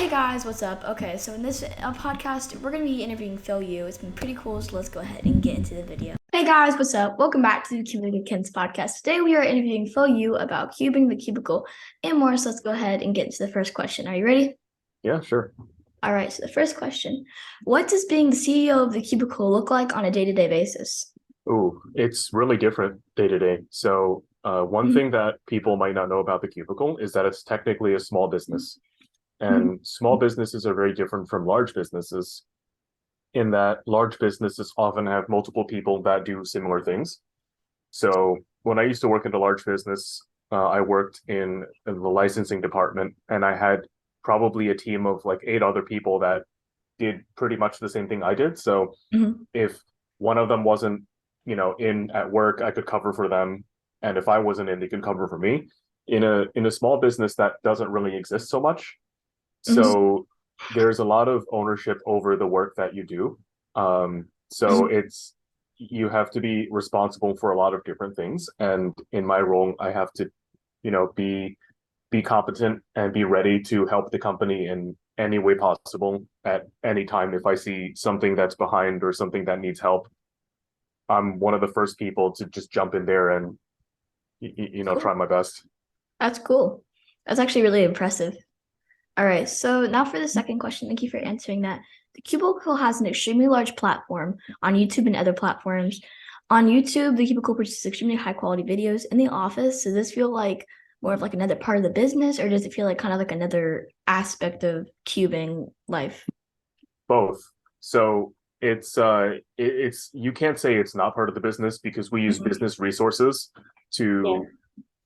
Hey guys, what's up? Okay, so in this podcast, we're going to be interviewing Phil Yu. It's been pretty cool, so let's go ahead and get into the video. Hey guys, what's up? Welcome back to the Chens Podcast. Today we are interviewing Phil Yu about cubing the cubicle and more, so let's go ahead and get into the first question. Are you ready? Yeah, sure. All right, so the first question. What does being the CEO of the cubicle look like on a day-to-day basis? Ooh, it's really different day to day. So, one Mhm. thing that people might not know about the cubicle is that it's technically a small business. Mhm. And small businesses are very different from large businesses in that large businesses often have multiple people that do similar things. So, when I used to work in a large business, I worked in the licensing department, and I had probably a team of like eight other people that did pretty much the same thing I did. So, Mhm. if one of them wasn't, in at work, I could cover for them. And if I wasn't in, they could cover for me. In a small business that doesn't really exist so much. Mhm. So there's a lot of ownership over the work that you do. So Mhm. it's you have to be responsible for a lot of different things. And in my role, I have to, be competent and be ready to help the company in any way possible at any time. If I see something that's behind or something that needs help, I'm one of the first people to just jump in there and try Cool. my best. That's cool. That's actually really impressive. All right, so now for the second question. Thank you for answering that. The Cubicle has an extremely large platform on YouTube and other platforms. On YouTube, the Cubicle produces extremely high quality videos. In the office, does this feel like more of like another part of the business, or does it feel like kind of like another aspect of cubing life? Both. So it's you can't say it's not part of the business because we use Mhm. business resources Yeah.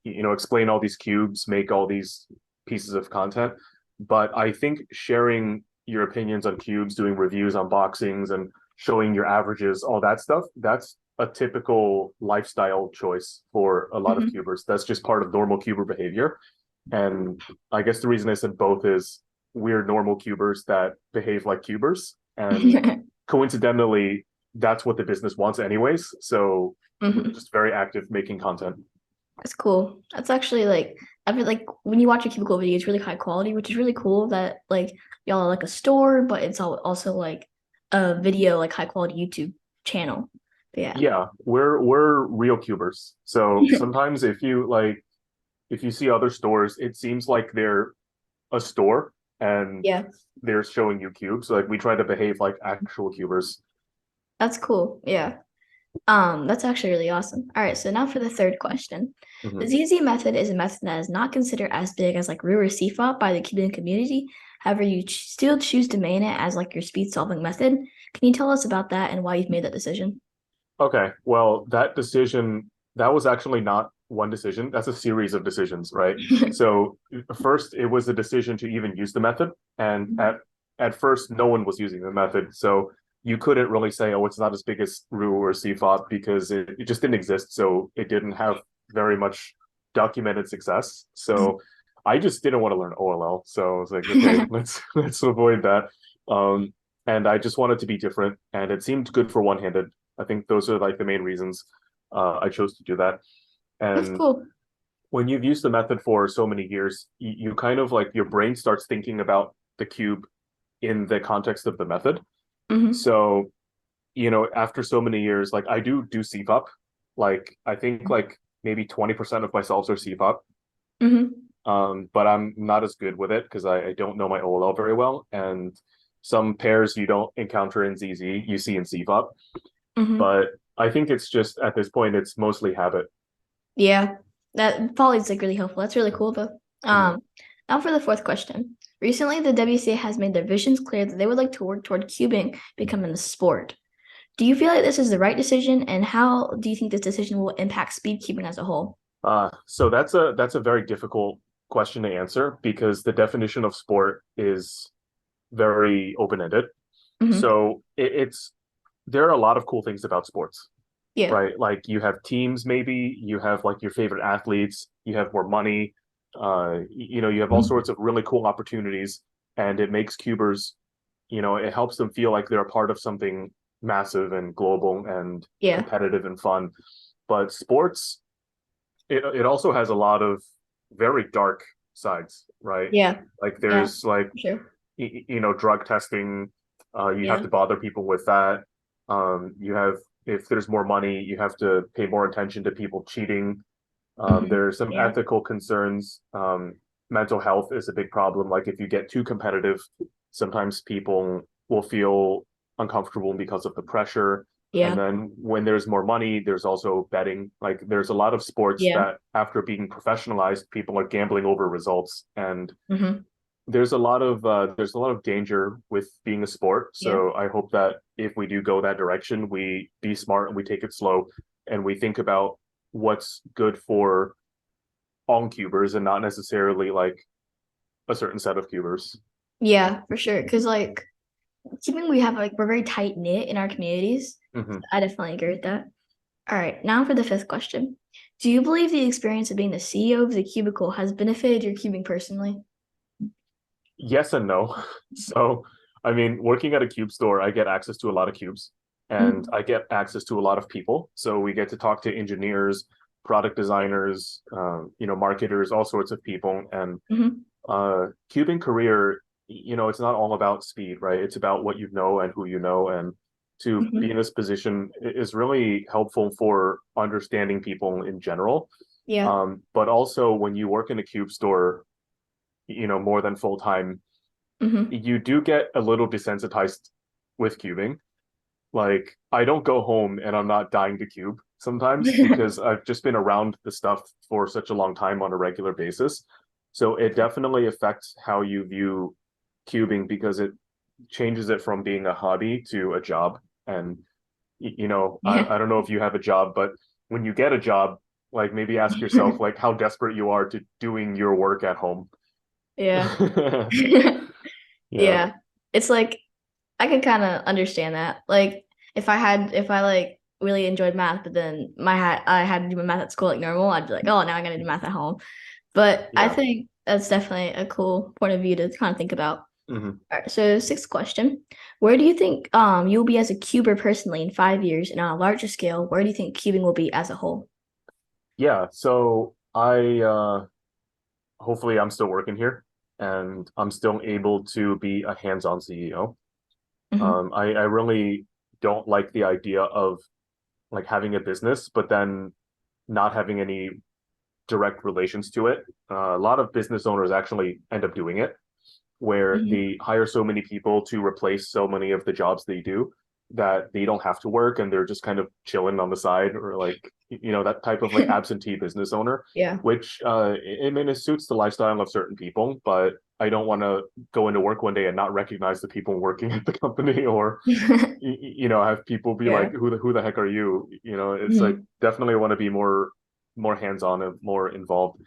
to explain all these cubes, make all these pieces of content. But I think sharing your opinions on cubes, doing reviews, unboxings, and showing your averages, all that stuff, that's a typical lifestyle choice for a lot of Mhm. cubers. That's just part of normal cuber behavior. And I guess the reason I said both is we're normal cubers that behave like cubers. And coincidentally, that's what the business wants anyways. So we're Mhm. just very active making content. That's cool. That's actually like I feel like when you watch a Cubicle video, it's really high quality, which is really cool that like y'all are like a store, but it's also like a video like high quality YouTube channel. But yeah. Yeah, we're real cubers. So sometimes if you see other stores, it seems like they're a store and Yeah, they're showing you cubes. Like we try to behave like actual cubers. that's cool. Yeah. That's actually really awesome. All right, so now for the third question. The Mhm. ZZ method is a method that is not considered as big as like Roo or CFOP by the Cuban community. However, you still choose to main it as like your speed solving method. Can you tell us about that and why you've made that decision? Okay, well, that decision, that was actually not one decision. That's a series of decisions, right? So first, it was a decision to even use the method, and at first, no one was using the method. So you couldn't really say, oh, it's not as big as Roo or CFOP because it just didn't exist. So it didn't have very much documented success. So I just didn't want to learn OLL. So I was like, okay, let's avoid that. Um, and I just wanted to be different, and it seemed good for one-handed. I think those are like the main reasons I chose to do that. That's And cool. when you've used the method for so many years, you kind of like your brain starts thinking about the cube in the context of the method. Hmm. So, after so many years, like I do CPUP. Like I think like maybe 20% of my solves are CPUP. Hmm. But I'm not as good with it because I don't know my OLL very well. And some pairs you don't encounter in ZZ, you see in CPUP. Hmm. But I think it's just at this point, it's mostly habit. Yeah, that probably is like really helpful. That's really cool though. Mhm. Now for the fourth question. Recently, the WCA has made their visions clear that they would like to work toward cubing becoming a sport. Do you feel like this is the right decision, and how do you think this decision will impact speed cubing as a whole? So that's a very difficult question to answer because the definition of sport is very open-ended. Hmm. So it's there are a lot of cool things about sports, Yeah. right? Like you have teams, maybe you have like your favorite athletes, you have more money, you have all Mhm. sorts of really cool opportunities, and it makes cubers, it helps them feel like they're a part of something massive and global and Yeah. competitive and fun. But sports, it also has a lot of very dark sides, right? Yeah. Like Yeah. there's like For sure. drug testing. You have Yeah. to bother people with that. You have, if there's more money, you have to pay more attention to people cheating. There are some Yeah. ethical concerns. Mental health is a big problem. Like if you get too competitive, sometimes people will feel uncomfortable because of the pressure. And Yeah. then when there's more money, there's also betting. Like there's a lot of sports Yeah. that after being professionalized, people are gambling over results. And Hmm. there's a lot of danger with being a sport. Yeah. So I hope that if we do go that direction, we be smart and we take it slow and we think about what's good for all cubers and not necessarily like a certain set of cubers. Yeah, for sure. Because like keeping we have like we're very tight knit in our communities. Mm-hmm. I definitely agree with that. All right, now for the fifth question. Do you believe the experience of being the CEO of the Cubicle has benefited your cubing personally? Yes and no. So, I mean, working at a cube store, I get access to a lot of cubes and Mhm. I get access to a lot of people. So we get to talk to engineers, product designers, marketers, all sorts of people. And Mhm. cubing career, it's not all about speed, right? It's about what you know and who you know. And to be in Mhm. this position is really helpful for understanding people in general. Yeah. But also when you work in a cube store, more than full time, Mhm. you do get a little desensitized with cubing. Like I don't go home and I'm not dying to cube sometimes because I've just been around the stuff for such a long time on a regular basis. So it definitely affects how you view cubing because it changes it from being a hobby to a job. And Yeah. I don't know if you have a job, but when you get a job, like maybe ask yourself like how desperate you are to doing your work at home. Yeah. Yeah. Yeah. It's like I can kind of understand that. Like if I like really enjoyed math, but then I had to do my math at school like normal, I'd be like, oh, now I gotta do math at home. But I Yeah. think that's definitely a cool point of view to kind of think about. Hmm. All right, so sixth question. Where do you think you'll be as a cuber personally in 5 years? And on a larger scale, where do you think cubing will be as a whole? Yeah. So I hopefully I'm still working here and I'm still able to be a hands-on CEO. Hmm. I really don't like the idea of like having a business, but then not having any direct relations to it. A lot of business owners actually end up doing it, where Hmm. they hire so many people to replace so many of the jobs they do that they don't have to work and they're just kind of chilling on the side or like that type of like absentee business owner, Yeah. which I mean it suits the lifestyle of certain people, but I don't want to go into work one day and not recognize the people working at the company or have people be like Yeah. who the heck are you, it's like Hmm. definitely want to be more hands-on and more involved.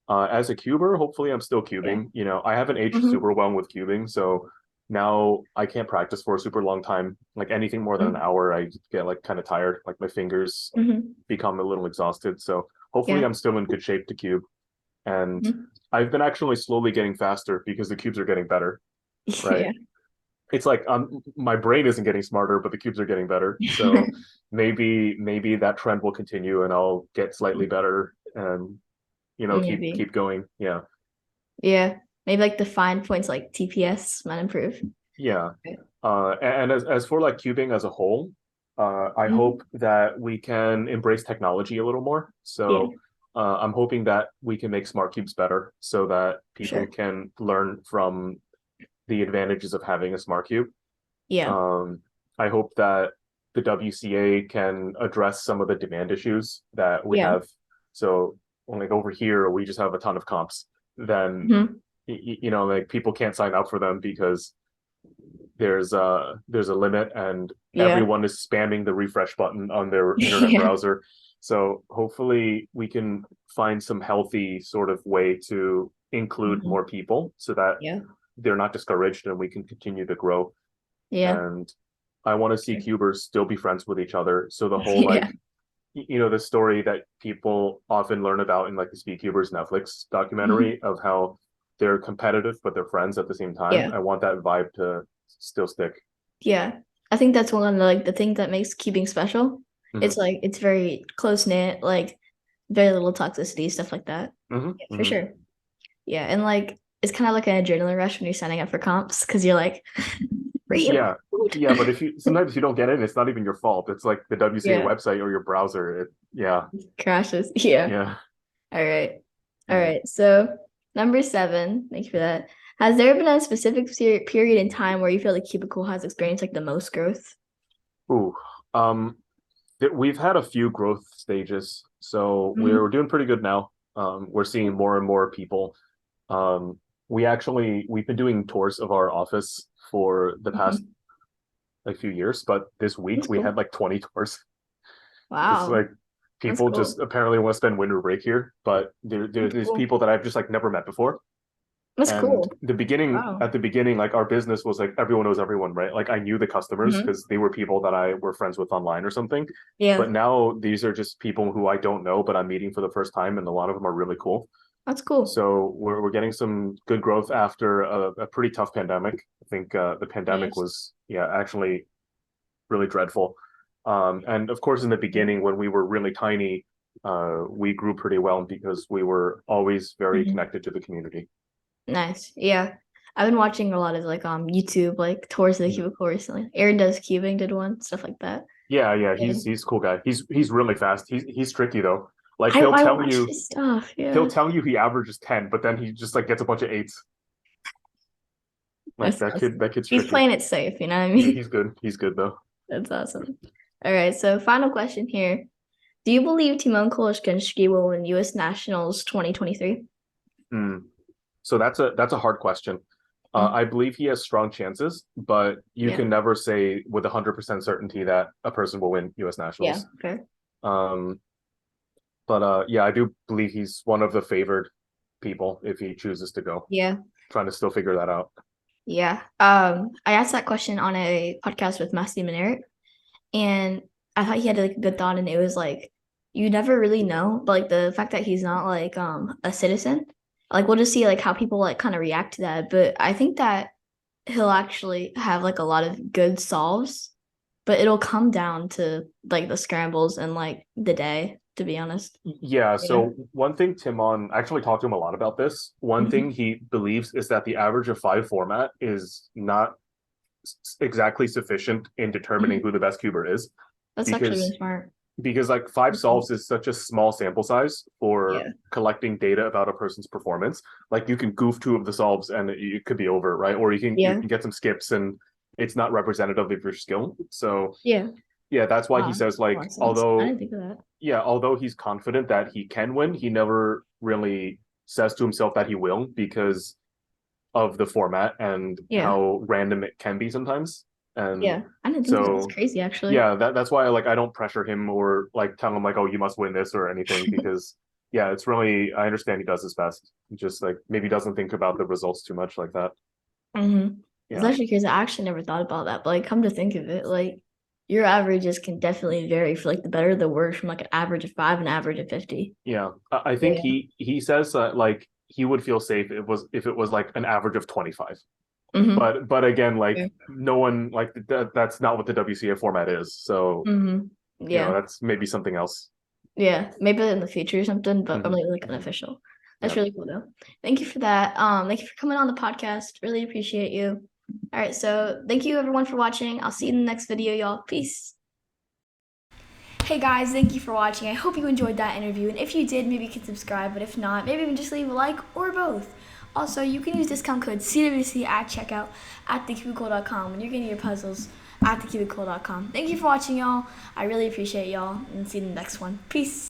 As a cuber, hopefully I'm still Yeah. cubing. I haven't aged Hmm. super well with cubing, so now I can't practice for a super long time. Like anything more than an hour, I get like kind of tired. Like my fingers Hmm. become a little exhausted. So hopefully Yeah. I'm still in good shape to cube. And Mhm. I've been actually slowly getting faster because the cubes are getting better, right? Yeah. It's like my brain isn't getting smarter, but the cubes are getting better. So maybe that trend will continue and I'll get slightly better and Maybe. keep going. Yeah. Yeah. Maybe like the fine points like TPS might improve. Yeah. Okay. And as for like cubing as a whole, I Mhm. hope that we can embrace technology a little more. Yeah, So I'm hoping that we can make smart cubes better so that for people sure. can learn from the advantages of having a smart cube. Yeah. Um, I hope that the WCA can address some of the demand issues that we Yeah. have. So like over here, we just have a ton of comps. Then Mhm. like people can't sign up for them because there's a limit and Yeah. everyone is spamming the refresh button on their internet Yeah. browser. So hopefully we can find some healthy sort of way to include Mhm. more people so that Yeah. they're not discouraged and we can continue to grow. Yeah. And I want to see Sure. cubers still be friends with each other. So the whole Yeah. like the story that people often learn about in like the Speed Cubers Netflix Mhm. documentary of how they're competitive but they're friends at the same time. Yeah. I want that vibe to still stick. Yeah. I think that's one of the things that makes keeping special. It's Hmm. like it's very close knit, like very little toxicity, stuff like that. Hmm. Yeah, for Hmm. sure. Yeah, and like it's kind of like an adrenaline rush when you're signing up for comps because you're like, reload. Yeah. Yeah, but if you sometimes you don't get in, it's not even your fault. It's like the WCA Yeah, website or your browser. Yeah. crashes. Yeah. Yeah. All right. All Mm. right. So number 7, thank you for that. Has there been a specific period in time where you feel like Cubicle has experienced like the most growth? Ooh. Um, we've had a few growth stages, so we're Hmm. doing pretty good now. We're seeing more and more people. Um, we've been doing tours of our office for the past Hmm. like few years, but this week That's we cool. had like 20 tours. It's Wow. like That's people just cool. apparently want to spend winter break here, but That's there's cool. people that I've just like never met before. That's And cool. at Wow. the beginning, like our business was like everyone knows everyone, right? Like I knew the customers Hmm. because they were people that I were friends with online or something. Yeah. But now these are just people who I don't know, but I'm meeting for the first time, and a lot of them are really cool. That's cool. So we're getting some good growth after a pretty tough pandemic. I think the pandemic Nice. was actually really dreadful. And of course, in the beginning, when we were really tiny, we grew pretty well because we were always very Mhm. connected to the community. Nice. Yeah. I've been watching a lot of like YouTube like tours of the Mhm. cubicle recently. Aaron does cubing, did one, stuff like that. Yeah, yeah, Yeah. he's a cool guy. He's really fast. He's tricky though. Like I watched his stuff. he'll Yeah. tell you he averages 10, but then he just like gets a bunch of eights. Like That's awesome. that kid's He's tricky. playing it safe, you know what I Yeah, mean? he's good. He's good though. That's awesome. All right, so final question here. Do you believe Timon Kohli will win US Nationals 2023? Hmm. So that's a hard question. Mm, I believe he has strong chances, but you yeah. can never say with 100% certainty that a person will win U.S. Yeah, Nationals. fair. Um, but yeah, I do believe he's one of the favored people if he chooses to go. Yeah. Trying to still figure that out. Yeah. I asked that question on a podcast with Masty Mineric, and I thought he had like a good thought, and it was like you never really know, but like the fact that he's not like a citizen, like we'll just see like how people like kind of react to that. But I think that he'll actually have like a lot of good solves, but it'll come down to like the scrambles and like the day, to be honest. Yeah, Yeah. so one thing Timon I actually talked to him a lot about this. One thing Mhm. he believes is that the average of five format is not exactly sufficient in determining Mhm. who the best cuber is That's actually really because smart. like five Mhm. solves is such a small sample size for Yeah. collecting data about a person's performance. Like you can goof two of the solves and it could be over, right? Or you Yeah. can get some skips and it's not representative of your skill. So Yeah. yeah, that's why he Wow. says A lot like of sense. I didn't think of that. although he's confident that he can win, he never really says to himself that he will because of the format and Yeah. how random it can be sometimes. And Yeah. I didn't think of that. That's so crazy, actually. yeah, that's why like I don't pressure him or like tell him like, oh, you must win this or anything because yeah, it's really I understand he does his best. He just like maybe doesn't think about the results too much like that. Mm-hmm. It's Yeah. actually crazy. I actually never thought about that, but like, come to think of it, like your averages can definitely vary for like the better or the worse from like an average of 5 and average of 50. Yeah. I think Yeah. he says that like he would feel safe if it was like an average of 25. Mm-hmm. But again, Yeah. like no one like that's not what the WCA format is. So, Mm-hmm. Yeah. that's maybe something else. Yeah. Maybe in the future or something, but Hmm. only like unofficial. That's Yeah. really cool though. Thank you for that. Thank you for coming on the podcast. Really appreciate you. All right, so thank you everyone for watching. I'll see you in the next video, y'all. Peace. Hey guys, thank you for watching. I hope you enjoyed that interview, and if you did, maybe you can subscribe, but if not, maybe even just leave a like or both. Also, you can use discount code CWC at checkout at TheCubicle.com when you're getting your puzzles at TheCubicle.com. Thank you for watching, y'all. I really appreciate y'all, and see you in the next one. Peace.